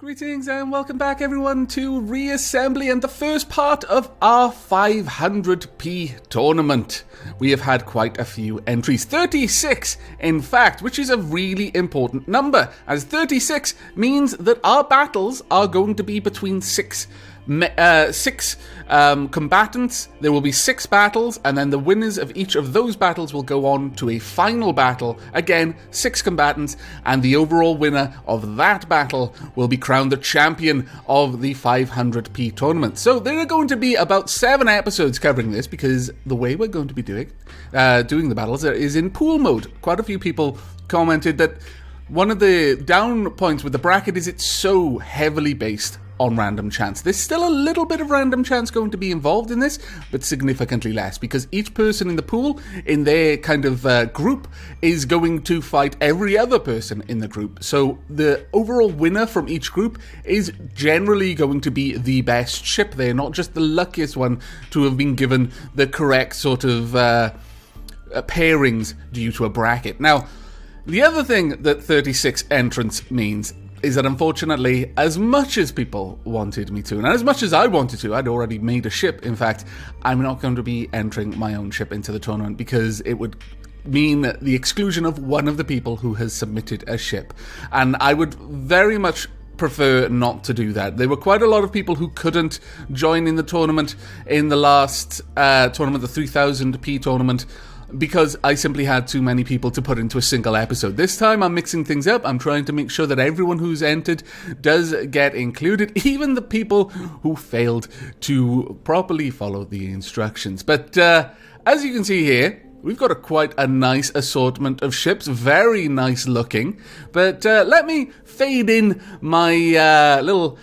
Greetings and welcome back everyone to Reassembly and the first part of our 500p tournament. We have had quite a few entries, 36 in fact, which is a really important number, as 36 means that our battles are going to be between six combatants. There will be 6 battles, and then the winners of each of those battles will go on to a final battle. Again, 6 combatants, and the overall winner of that battle will be crowned the champion of the 500p tournament. So there are going to be about 7 episodes covering this, because the way we're going to be doing the battles is in pool mode. Quite a few people commented that one of the down points with the bracket is it's so heavily based on random chance. There's still a little bit of random chance going to be involved in this, but significantly less, because each person in the pool, in their kind of group, is going to fight every other person in the group. So the overall winner from each group is generally going to be the best ship there, not just the luckiest one to have been given the correct sort of pairings due to a bracket. Now, the other thing that 36 entrants means is that unfortunately, as much as people wanted me to, and as much as I wanted to, I'd already made a ship, in fact, I'm not going to be entering my own ship into the tournament because it would mean the exclusion of one of the people who has submitted a ship. And I would very much prefer not to do that. There were quite a lot of people who couldn't join in the tournament in the last tournament, the 3000p tournament, because I simply had too many people to put into a single episode. This time I'm mixing things up. I'm trying to make sure that everyone who's entered does get included, even the people who failed to properly follow the instructions. But as you can see here, we've got quite a nice assortment of ships, very nice looking. But let me fade in my little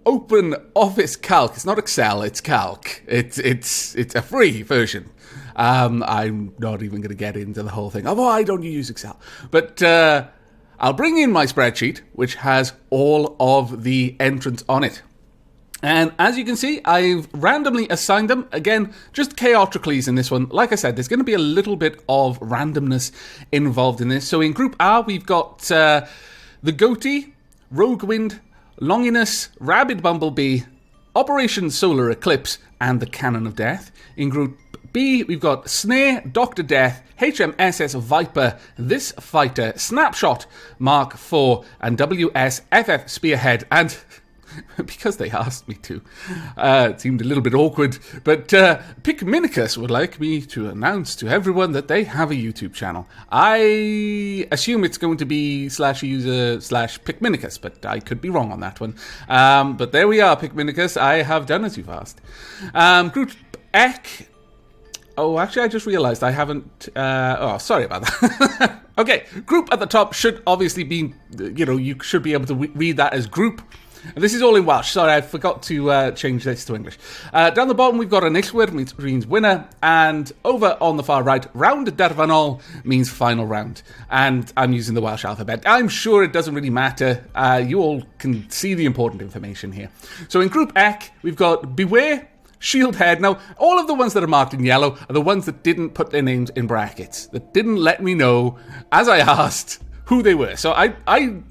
open office calc. It's not Excel, it's calc. It's a free version. I'm not even going to get into the whole thing. Oh, why don't you use Excel? But I'll bring in my spreadsheet, which has all of the entrants on it. And as you can see, I've randomly assigned them. Again, just chaotically in this one. Like I said, there's going to be a little bit of randomness involved in this. So in Group R, we've got the Goatee, Roguewind, Longinus, Rabid Bumblebee, Operation Solar Eclipse, and the Cannon of Death. In Group B, we've got Snare, Dr. Death, HMSS Viper, This Fighter, Snapshot, Mark IV, and WSFF Spearhead. And because they asked me to, it seemed a little bit awkward, but Picminicus would like me to announce to everyone that they have a YouTube channel. I assume it's going to be /user/Picminicus, but I could be wrong on that one. But there we are, Picminicus. I have done it too fast. Group Ek. Oh, actually, I just realized I haven't... sorry about that. Okay, group at the top should obviously be... you should be able to read that as group. And this is all in Welsh. Sorry, I forgot to change this to English. Down the bottom, we've got an Illwyr, which means winner. And over on the far right, round derfanol means final round. And I'm using the Welsh alphabet. I'm sure it doesn't really matter. You all can see the important information here. So in Group Ek, we've got Beware, Shieldhead. Now, all of the ones that are marked in yellow are the ones that didn't put their names in brackets, that didn't let me know, as I asked, who they were. So I'm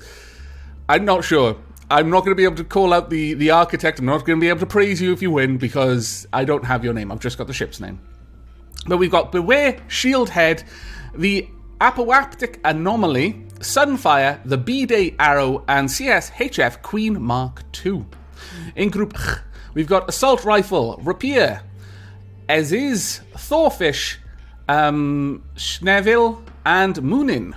not sure. I'm not going to be able to call out the architect. I'm not going to be able to praise you if you win, because I don't have your name. I've just got the ship's name. But we've got Beware, Shieldhead, the Apoaptic Anomaly, Sunfire, the B-Day Arrow, and CSHF Queen Mark II. In Group H, we've got Assault Rifle, Rapier, Aziz, Thorfish, Schneville, and Moonin.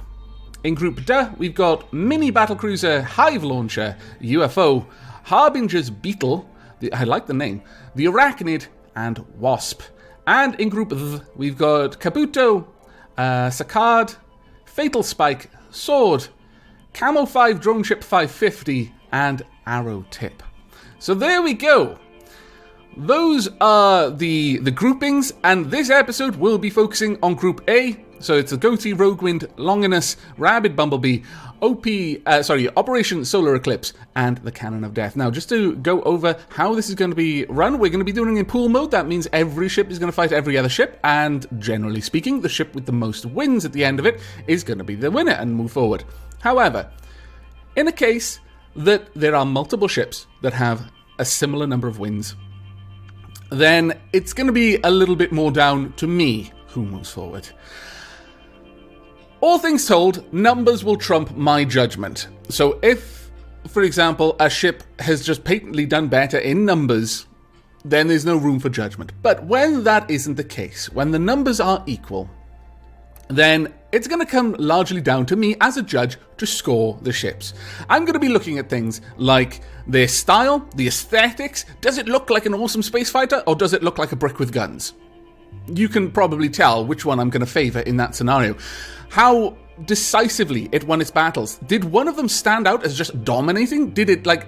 In Group D, we've got Mini Battlecruiser, Hive Launcher, UFO, Harbinger's Beetle, I like the name, the Arachnid, and Wasp. And in Group V, we've got Kabuto, Sakard, Fatal Spike, Sword, Camo 5 Drone Ship 550, and Arrow Tip. So there we go. Those are the groupings, and this episode will be focusing on Group A. So it's the Goatee, Roguewind, Longinus, Rabid Bumblebee, Operation Solar Eclipse, and the Cannon of Death. Now, just to go over how this is going to be run, we're going to be doing it in pool mode. That means every ship is going to fight every other ship, and generally speaking, the ship with the most wins at the end of it is going to be the winner and move forward. However, in a case that there are multiple ships that have a similar number of wins, then it's going to be a little bit more down to me who moves forward. All things told, numbers will trump my judgment. So if, for example, a ship has just patently done better in numbers, then there's no room for judgment. But when that isn't the case, when the numbers are equal, then it's going to come largely down to me as a judge to score the ships. I'm going to be looking at things like their style, the aesthetics. Does it look like an awesome space fighter, or does it look like a brick with guns? You can probably tell which one I'm going to favor in that scenario. How decisively it won its battles. Did one of them stand out as just dominating? Did it, like,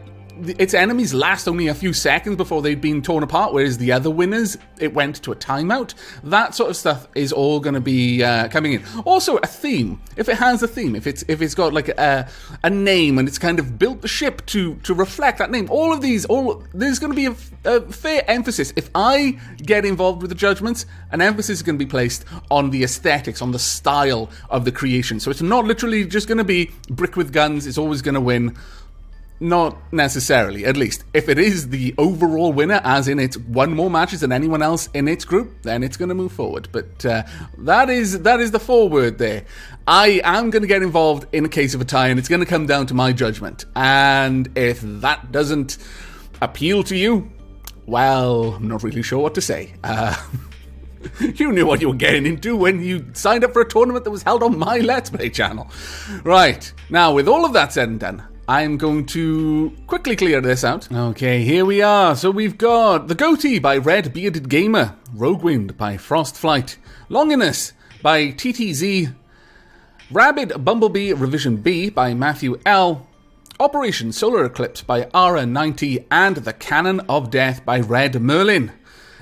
its enemies last only a few seconds before they'd been torn apart, whereas the other winners, it went to a timeout? That sort of stuff is all going to be coming in. Also, a theme. If it has a theme, if it's got like a name and it's kind of built the ship to reflect that name, all of these, there's going to be a fair emphasis. If I get involved with the judgments, an emphasis is going to be placed on the aesthetics, on the style of the creation. So it's not literally just going to be brick with guns, it's always going to win. Not necessarily, at least. If it is the overall winner, as in it's won more matches than anyone else in its group, then it's going to move forward. But that is the foreword there. I am going to get involved in a case of a tie, and it's going to come down to my judgment. And if that doesn't appeal to you, well, I'm not really sure what to say. You knew what you were getting into when you signed up for a tournament that was held on my Let's Play channel. Right, now with all of that said and done, I'm going to quickly clear this out. Okay, here we are. So we've got The Goatee by Red Bearded Gamer, Roguewind by Frostflight, Longinus by TTZ, Rabid Bumblebee Revision B by Matthew L, Operation Solar Eclipse by Ara90, and The Cannon of Death by Red Merlin.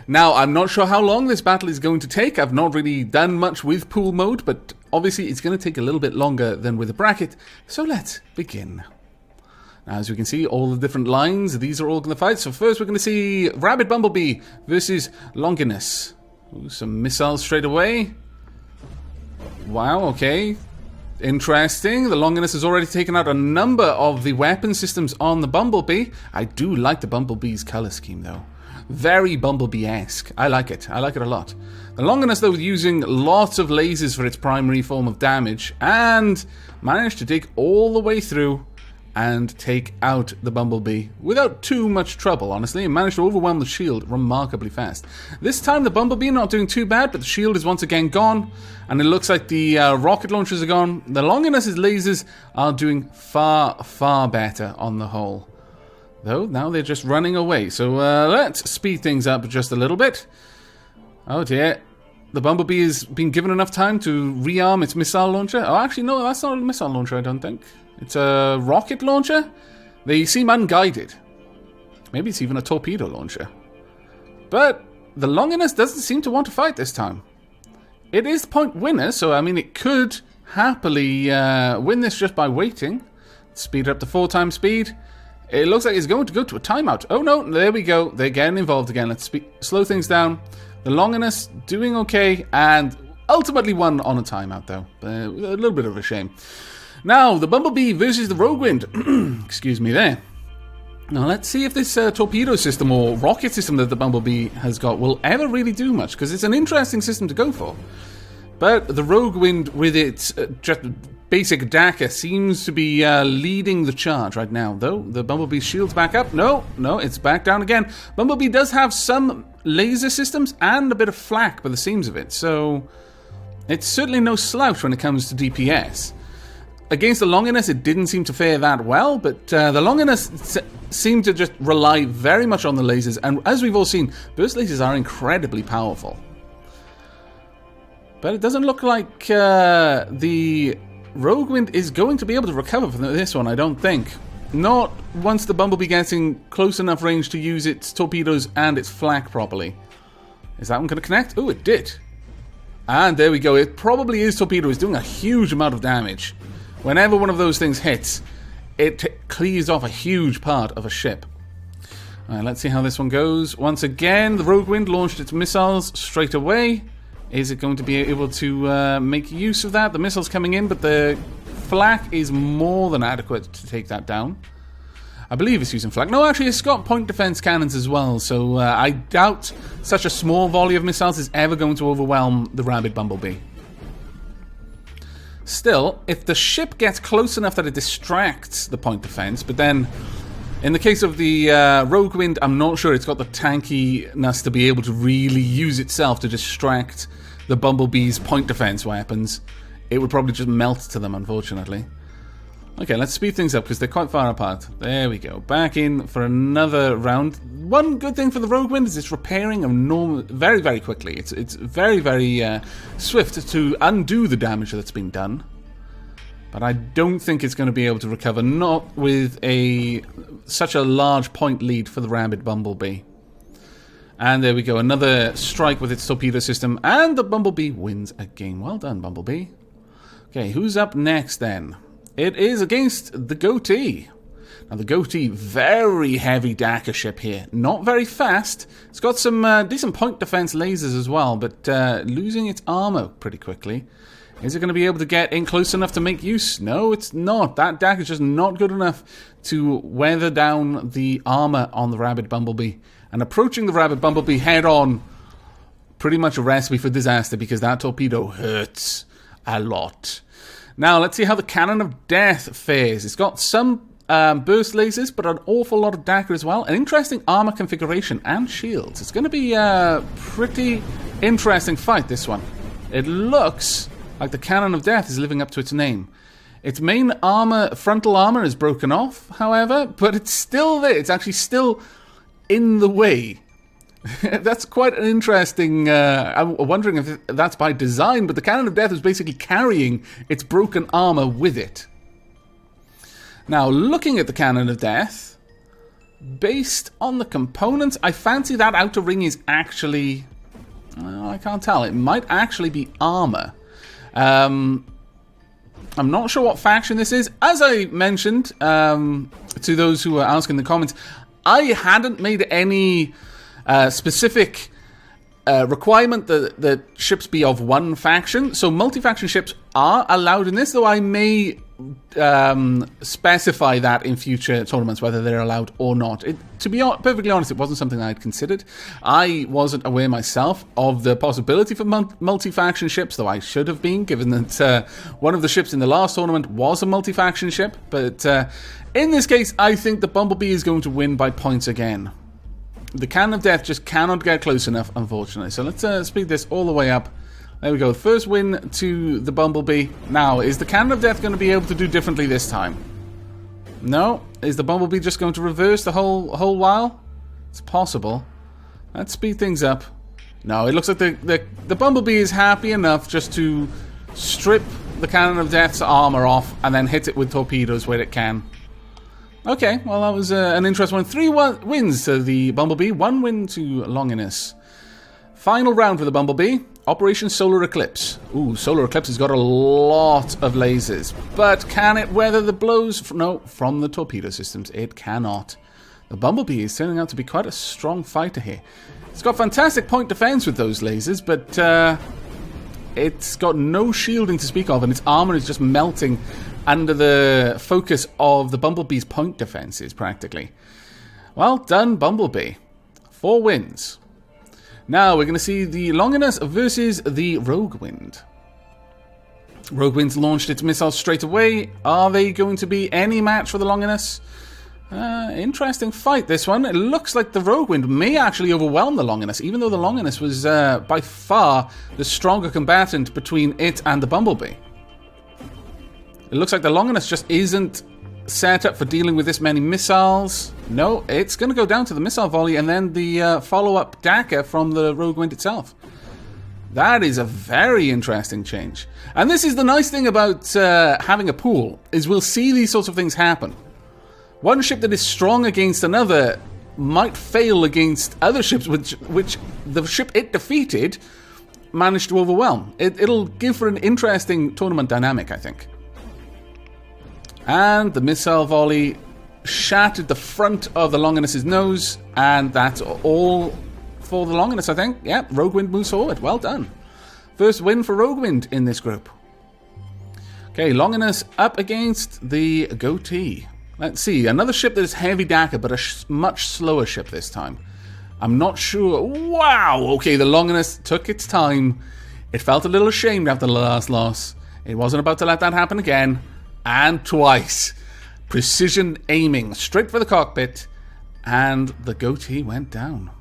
Now, I'm not sure how long this battle is going to take. I've not really done much with pool mode, but obviously it's going to take a little bit longer than with a bracket. So let's begin. Now, as we can see, all the different lines, these are all going to fight. So first we're going to see Rabid Bumblebee versus Longinus. Ooh, some missiles straight away. Wow, okay. Interesting. The Longinus has already taken out a number of the weapon systems on the Bumblebee. I do like the Bumblebee's color scheme, though. Very Bumblebee-esque. I like it. I like it a lot. The Longinus, though, using lots of lasers for its primary form of damage, and managed to dig all the way through and take out the Bumblebee without too much trouble, honestly, and managed to overwhelm the shield remarkably fast. This time the Bumblebee not doing too bad, but the shield is once again gone, and it looks like the rocket launchers are gone. The Longinus's lasers are doing far, far better on the whole. Though, now they're just running away, so let's speed things up just a little bit. Oh dear. The Bumblebee has been given enough time to rearm its missile launcher. Oh, actually, no, that's not a missile launcher, I don't think. It's a rocket launcher? They seem unguided. Maybe it's even a torpedo launcher. But the Longinus doesn't seem to want to fight this time. It is the point winner, so I mean it could happily win this just by waiting. Speed it up to 4 times speed. It looks like it's going to go to a timeout. Oh no, there we go. They're getting involved again. Let's slow things down. The Longinus doing okay, and ultimately won on a timeout though. A little bit of a shame. Now, the Bumblebee versus the Roguewind. Excuse me there. Now, let's see if this torpedo system or rocket system that the Bumblebee has got will ever really do much, because it's an interesting system to go for. But the Roguewind, with its just basic DACA, seems to be leading the charge right now, though. The Bumblebee's shield's back up. No, it's back down again. Bumblebee does have some laser systems and a bit of flak by the seams of it, so it's certainly no slouch when it comes to DPS. Against the Longinus, it didn't seem to fare that well, but the Longinus seemed to just rely very much on the lasers, and as we've all seen, burst lasers are incredibly powerful. But it doesn't look like the Roguewind is going to be able to recover from this one, I don't think. Not once the Bumblebee gets in close enough range to use its torpedoes and its flak properly. Is that one going to connect? Oh, it did. And there we go. It probably is torpedo. It's doing a huge amount of damage. Whenever one of those things hits, it clears off a huge part of a ship. Alright, let's see how this one goes. Once again, the Roguewind launched its missiles straight away. Is it going to be able to make use of that? The missile's coming in, but the flak is more than adequate to take that down. I believe it's using flak. No, actually, it's got point defense cannons as well, so I doubt such a small volley of missiles is ever going to overwhelm the Rabid Bumblebee. Still, if the ship gets close enough that it distracts the point defense, but then in the case of the Rogue Wind, I'm not sure it's got the tankiness to be able to really use itself to distract the Bumblebee's point defense weapons. It would probably just melt to them, unfortunately. Okay, let's speed things up because they're quite far apart. There we go. Back in for another round. One good thing for the Rogue Wind is it's repairing very, very quickly. It's very, very swift to undo the damage that's been done. But I don't think it's going to be able to recover, not with such a large point lead for the Rabid Bumblebee. And there we go. Another strike with its torpedo system. And the Bumblebee wins a game. Well done, Bumblebee. Okay, who's up next then? It is against the Goatee. Now, the Goatee, very heavy Dakar ship here. Not very fast. It's got some decent point defense lasers as well, but losing its armor pretty quickly. Is it going to be able to get in close enough to make use? No, it's not. That Dakar is just not good enough to weather down the armor on the Rabid Bumblebee. And approaching the Rabid Bumblebee head-on, pretty much a recipe for disaster because that torpedo hurts a lot. Now, let's see how the Cannon of Death fares. It's got some burst lasers, but an awful lot of Dakar as well. An interesting armor configuration and shields. It's going to be a pretty interesting fight, this one. It looks like the Cannon of Death is living up to its name. Its main armor, frontal armor, is broken off, however, but it's still there. It's actually still in the way. That's quite an interesting... I'm wondering if that's by design, but the Cannon of Death is basically carrying its broken armor with it. Now, looking at the Cannon of Death, based on the components, I fancy that outer ring is actually... I can't tell. It might actually be armor. I'm not sure what faction this is. As I mentioned to those who were asking in the comments, I hadn't made any... specific requirement that ships be of one faction. So multi-faction ships are allowed in this, though I may specify that in future tournaments, whether they're allowed or not. To be perfectly honest, it wasn't something I had considered. I wasn't aware myself of the possibility for multi-faction ships, though I should have been, given that one of the ships in the last tournament was a multi-faction ship. But in this case, I think the Bumblebee is going to win by points again. The Cannon of Death just cannot get close enough, unfortunately. So let's speed this all the way up. There we go. First win to the Bumblebee. Now, is the Cannon of Death going to be able to do differently this time? No? Is the Bumblebee just going to reverse the whole while? It's possible. Let's speed things up. No, it looks like the Bumblebee is happy enough just to strip the Cannon of Death's armor off and then hit it with torpedoes where it can. Okay, well, that was an interesting one. 3 wins to the Bumblebee, 1 win to Longinus. Final round for the Bumblebee, Operation Solar Eclipse. Ooh, Solar Eclipse has got a lot of lasers, but can it weather the blows? From the torpedo systems, it cannot. The Bumblebee is turning out to be quite a strong fighter here. It's got fantastic point defense with those lasers, but it's got no shielding to speak of, and its armor is just melting under the focus of the Bumblebee's point defenses, practically. Well done, Bumblebee. 4 wins. Now we're going to see the Longinus versus the Rogue Wind. Rogue Wind's launched its missiles straight away. Are they going to be any match for the Longinus? Interesting fight, this one. It looks like the Rogue Wind may actually overwhelm the Longinus, even though the Longinus was by far the stronger combatant between it and the Bumblebee. It looks like the Longinus just isn't set up for dealing with this many missiles. No, it's going to go down to the missile volley and then the follow-up Dakar from the Rogue Wind itself. That is a very interesting change. And this is the nice thing about having a pool, is we'll see these sorts of things happen. One ship that is strong against another might fail against other ships, which the ship it defeated managed to overwhelm. It'll give for an interesting tournament dynamic, I think. And the missile volley shattered the front of the Longinus's nose, and that's all for the Longinus, I think. Yeah, Rogue Wind moves forward. Well done. First win for Rogue Wind in this group. Okay, Longinus up against the Goatee. Let's see. Another ship that is heavy Dakar, but a much slower ship this time. I'm not sure. Wow! Okay, the Longinus took its time. It felt a little ashamed after the last loss. It wasn't about to let that happen again. And twice. Precision aiming straight for the cockpit. And the goatee went down.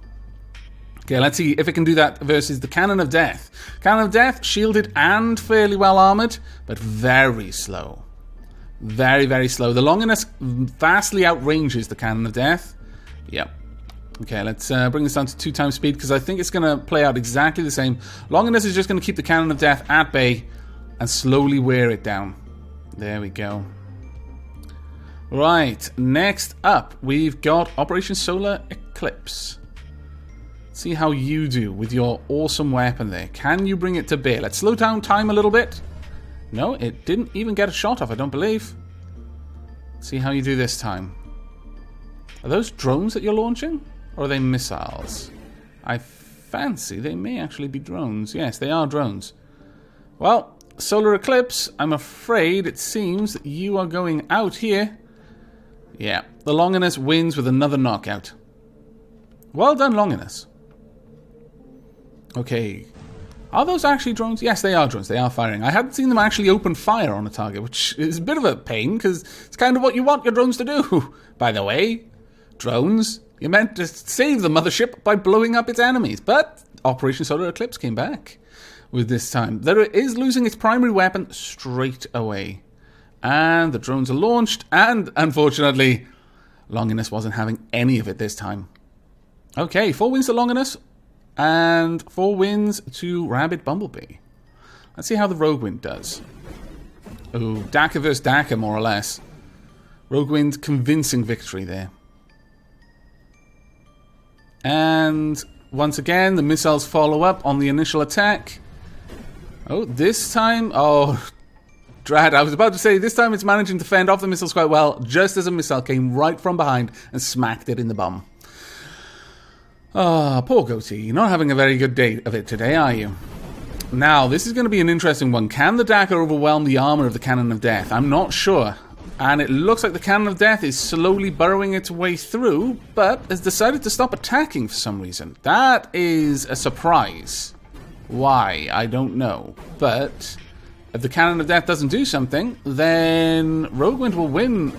Okay, let's see if it can do that versus the Cannon of Death. Cannon of Death, shielded and fairly well armored, but very slow. Very, very slow. The Longinus vastly outranges the Cannon of Death. Yep. Okay, let's bring this down to 2 times speed, because I think it's going to play out exactly the same. Longinus is just going to keep the Cannon of Death at bay and slowly wear it down. There we go. Right, next up, we've got Operation Solar Eclipse. See how you do with your awesome weapon there. Can you bring it to bear? Let's slow down time a little bit. No, it didn't even get a shot off, I don't believe. See how you do this time. Are those drones that you're launching? Or are they missiles? I fancy they may actually be drones. Yes, they are drones. Well, Solar Eclipse, I'm afraid it seems that you are going out here. Yeah, the Longinus wins with another knockout. Well done, Longinus. Okay. Are those actually drones? Yes, they are drones. They are firing. I hadn't seen them actually open fire on a target, which is a bit of a pain, because it's kind of what you want your drones to do. By the way, drones, you're meant to save the mothership by blowing up its enemies. But Operation Solar Eclipse came back with this time. There it is losing its primary weapon straight away. And the drones are launched, and unfortunately, Longinus wasn't having any of it this time. Okay, 4 wins to Longinus, and 4 wins to Rabbit Bumblebee. Let's see how the Rogue Wind does. Oh, Dakar versus Dakar, more or less. Rogue Wind, convincing victory there. And once again, the missiles follow up on the initial attack. Oh, this time... Oh, drat, I was about to say, this time it's managing to fend off the missiles quite well, just as a missile came right from behind and smacked it in the bum. Ah, poor Goatee. You're not having a very good day of it today, are you? Now, this is going to be an interesting one. Can the Dakar overwhelm the armor of the Cannon of Death? I'm not sure. And it looks like the Cannon of Death is slowly burrowing its way through, but has decided to stop attacking for some reason. That is a surprise. Why? I don't know. But if the Cannon of Death doesn't do something, then Rogue Wind will win.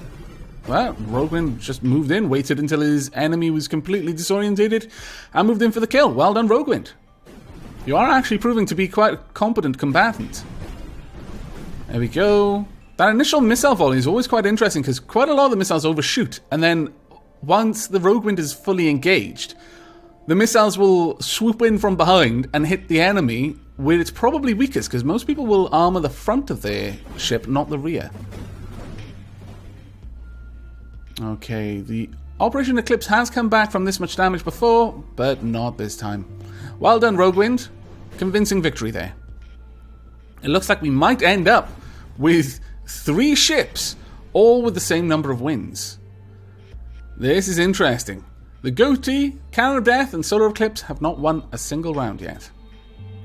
Well, Rogue Wind just moved in, waited until his enemy was completely disorientated, and moved in for the kill. Well done, Rogue Wind. You are actually proving to be quite a competent combatant. There we go. That initial missile volley is always quite interesting, because quite a lot of the missiles overshoot, and then once the Rogue Wind is fully engaged, the missiles will swoop in from behind and hit the enemy where it's probably weakest, because most people will armor the front of their ship, not the rear. Okay, the Operation Eclipse has come back from this much damage before, but not this time. Well done, Rogue Wind. Convincing victory there. It looks like we might end up with 3 ships, all with the same number of wins. This is interesting. The Goatee, Cannon of Death, and Solar Eclipse have not won a single round yet.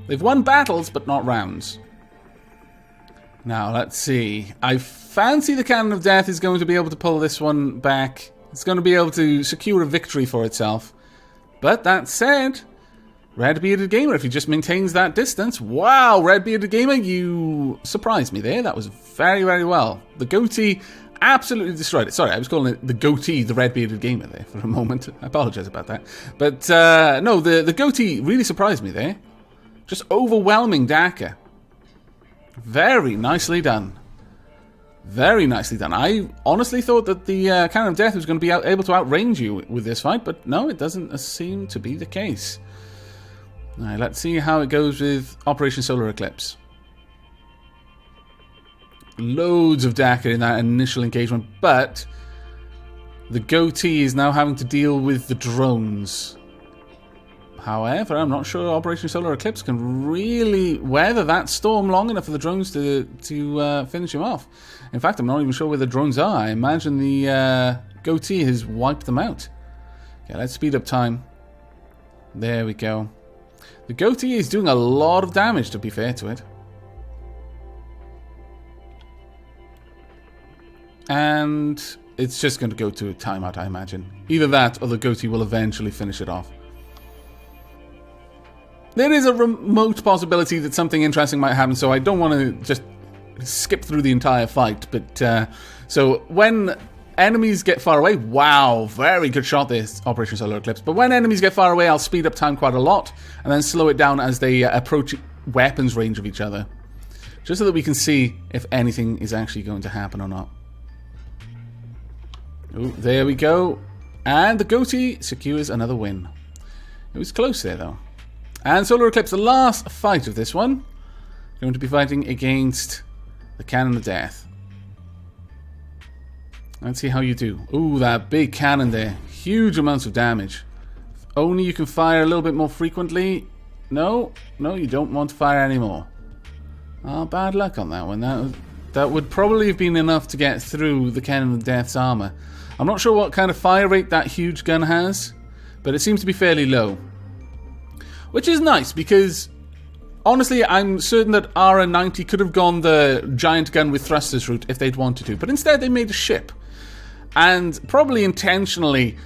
They've won battles, but not rounds. Now, let's see. I fancy the Cannon of Death is going to be able to pull this one back. It's going to be able to secure a victory for itself. But that said, Red Bearded Gamer, if he just maintains that distance... Wow, Red Bearded Gamer, you surprised me there. That was very, very well. The Goatee absolutely destroyed it. Sorry, I was calling it the Goatee, the Red Bearded Gamer there for a moment. I apologize about that. But, no, the Goatee really surprised me there. Just overwhelming Dakar. Very nicely done. Very nicely done. I honestly thought that the Cannon of Death was going to be able to outrange you with this fight, but no, it doesn't seem to be the case. Alright, let's see how it goes with Operation Solar Eclipse. Loads of Dakar in that initial engagement, but the Goatee is now having to deal with the drones. However, I'm not sure Operation Solar Eclipse can really weather that storm long enough for the drones to finish him off. In fact, I'm not even sure where the drones are. I imagine the Goatee has wiped them out. Okay, let's speed up time. There we go. The Goatee is doing a lot of damage, to be fair to it. And it's just going to go to a timeout, I imagine. Either that or the goatee will eventually finish it off. There is a remote possibility that something interesting might happen, so I don't want to just skip through the entire fight. But so when enemies get far away, wow, very good shot there, Operation Solar Eclipse. But when enemies get far away, I'll speed up time quite a lot and then slow it down as they approach weapons range of each other, just so that we can see if anything is actually going to happen or not. Oh, there we go. And the goatee secures another win. It was close there, though. And Solar Eclipse, the last fight of this one, going to be fighting against the Cannon of Death. Let's see how you do. Ooh, that big cannon there. Huge amounts of damage. If only you can fire a little bit more frequently. No, you don't want to fire anymore. Oh, bad luck on that one. That would probably have been enough to get through the Cannon of Death's armor. I'm not sure what kind of fire rate that huge gun has, but it seems to be fairly low. Which is nice, because honestly, I'm certain that RN90 could have gone the giant gun with thrusters route if they'd wanted to, but instead they made a ship. And probably intentionally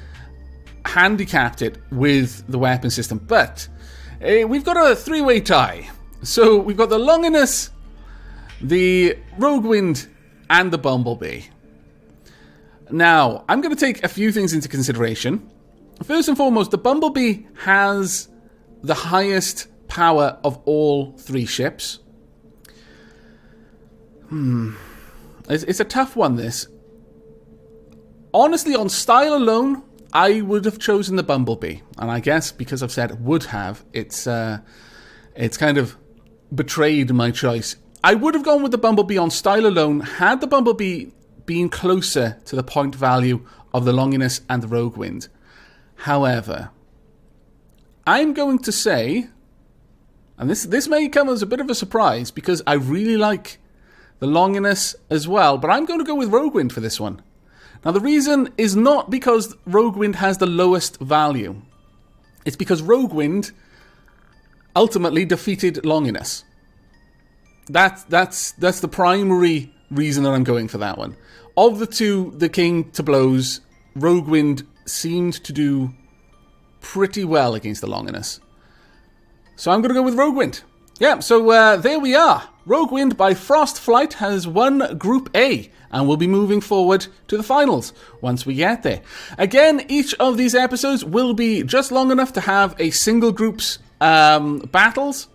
handicapped it with the weapon system. But we've got a three-way tie. So we've got the Longinus, the Roguewind, and the Bumblebee. Now, I'm going to take a few things into consideration. First and foremost, the Bumblebee has the highest power of all three ships. It's a tough one, this. Honestly, on style alone, I would have chosen the Bumblebee. And I guess because I've said would have, it's kind of betrayed my choice. I would have gone with the Bumblebee on style alone had the Bumblebee been closer to the point value of the Longinus and the Roguewind. However, I'm going to say, and this may come as a bit of a surprise because I really like the Longinus as well, but I'm going to go with Roguewind for this one. Now, the reason is not because Roguewind has the lowest value. It's because Roguewind ultimately defeated Longinus. That's the primary reason that I'm going for that one. Of the two that came to blows, Roguewind seemed to do pretty well against the Longinus. So I'm going to go with Roguewind. Yeah, so there we are. Roguewind by Frostflight has won Group A and will be moving forward to the finals once we get there. Again, each of these episodes will be just long enough to have a single group's battles.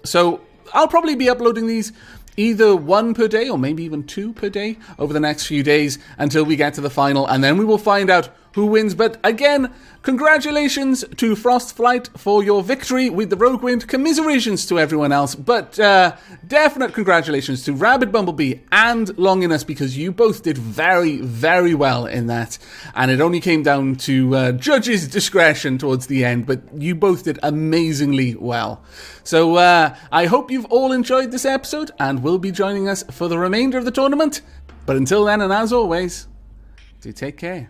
So I'll probably be uploading these either one per day or maybe even two per day over the next few days until we get to the final, and then we will find out who wins. But again, congratulations to Frostflight for your victory with the Roguewind. Commiserations to everyone else, but definite congratulations to Rabid Bumblebee and Longinus, because you both did very, very well in that, and it only came down to judges' discretion towards the end, but you both did amazingly well. So I hope you've all enjoyed this episode and will be joining us for the remainder of the tournament. But until then, and as always, do take care.